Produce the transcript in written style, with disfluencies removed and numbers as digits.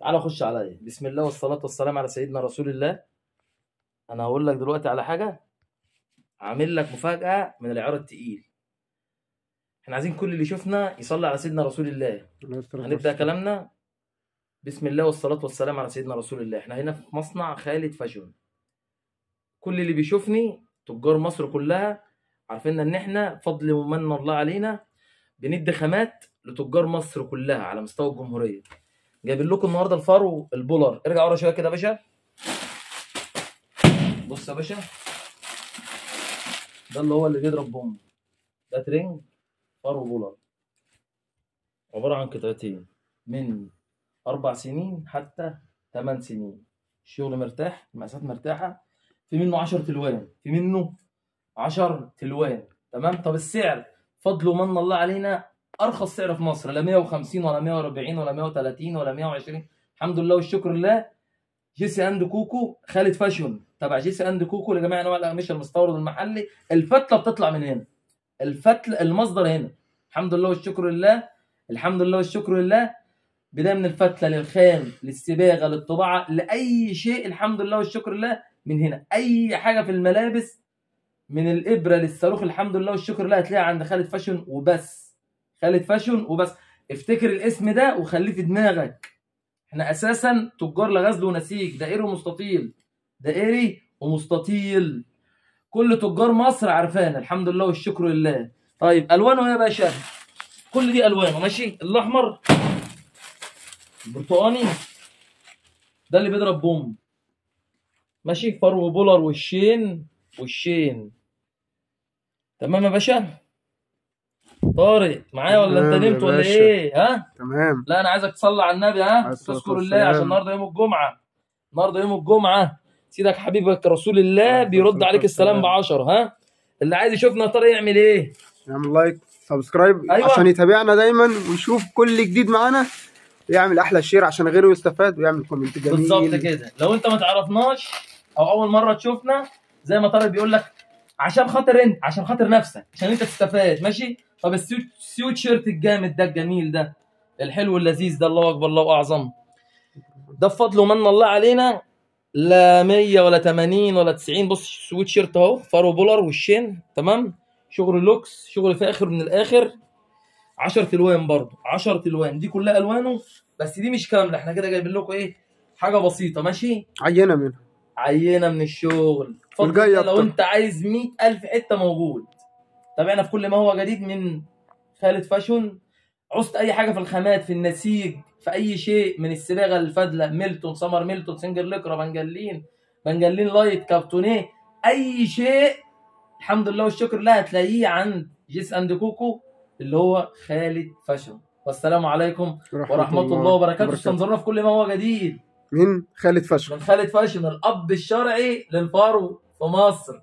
تعالى خش عليا. بسم الله والصلاة والسلام على سيدنا رسول الله. انا هقول لك دلوقتي على حاجة، عامل لك مفاجأة من العيار التقيل. احنا عايزين كل اللي يشوفنا يصلي على سيدنا رسول الله. هنبدأ كلامنا بسم الله والصلاة والسلام على سيدنا رسول الله. احنا هنا في مصنع خالد فاشون. كل اللي بيشوفني تجار مصر كلها عارفين ان احنا فضل ومن الله علينا بندي خامات لتجار مصر كلها على مستوى الجمهورية. جايبين لكم النهارده الفرو البولر. ارجع ورا شويه كده يا باشا. بص يا باشا، ده اللي هو اللي بيضرب بوم. ده ترنج فرو بولر، عباره عن قطعتين من 4 سنين حتى 8 سنين. الشغل مرتاح، المقاسات مرتاحه. في منه 10 تلوان، في منه 10 تلوان. تمام. طب السعر فضل ومن الله علينا ارخص سعر في مصر، لا 150 ولا 140 ولا 130 ولا 120. الحمد لله والشكر لله. جيسي اند كوكو خالد فاشون تبع جيسي اند كوكو لجميع انواع الاقمشه، المستورد المحلي. الفتله بتطلع من هنا، الفتله المصدر هنا. الحمد لله والشكر لله. الحمد لله والشكر لله. بدايه من الفتله للخام للصباغه للطباعه لاي شيء، الحمد لله والشكر لله من هنا. اي حاجه في الملابس من الابره للصاروخ، الحمد لله والشكر لله هتلاقيها عند خالد فاشون وبس. خالد فاشون وبس. افتكر الاسم ده وخليه في دماغك. احنا اساسا تجار لغزل ونسيج، دائري ومستطيل، دائري ومستطيل. كل تجار مصر عارفانا الحمد لله والشكر لله. طيب الوانه يا باشا، كل دي الوانه ماشي. الاحمر، البرتقاني، ده اللي بيضرب بوم ماشي. فرو بولر والشين. تمام يا باشا. طارق معايا ولا انت نمت ولا ايه؟ ها؟ تمام. لا انا عايزك تصلي على النبي، ها؟ تذكر الله عشان النهارده يوم الجمعه. النهارده يوم الجمعه. سيدك حبيبك رسول الله بيرد عليك السلام ب10. ها؟ اللي عايز يشوفنا يا ترى يعمل ايه؟ يعمل لايك سبسكرايب. أيوة. عشان يتابعنا دايما ويشوف كل جديد معانا، يعمل احلى شير عشان غيره يستفاد، ويعمل كومنت جميل. بالظبط كده. لو انت ما تعرفناش او اول مره تشوفنا، زي ما طارق بيقول لك، عشان خاطر انت، عشان خاطر نفسك، عشان انت تستفاد ماشي. طب السويت شيرت الجامد ده الجميل ده الحلو اللذيذ ده، الله اكبر الله اعظم، ده بفضل ومن الله علينا. لا 100 ولا 80 ولا 90. بص السويت شيرت اهو، فارو بولر والشين. تمام. شغل لوكس، شغل فاخر من الاخر. 10 تلوان برضه، 10 تلوان. دي كلها الوانه، بس دي مش كامله. احنا كده جايبين لكم ايه، حاجه بسيطه ماشي. عينه منها، عينه من الشغل. اتفضل. لو انت عايز 100,000 حته موجود. تابعنا في كل ما هو جديد من خالد فاشون. عوزت اي حاجه في الخامات، في النسيج، في اي شيء من الصباغه للفدله، ميلتون، سمر ميلتون، سنجر لكرة، بنجلين لايت، كابتونيه، اي شيء الحمد لله والشكر لله هتلاقيه عند جيس اند كوكو اللي هو خالد فاشون. والسلام عليكم ورحمه الله وبركاته. استنظرونا في كل ما هو جديد من خالد فاشون. من خالد فاشون، الاب الشرعي للفرو في مصر.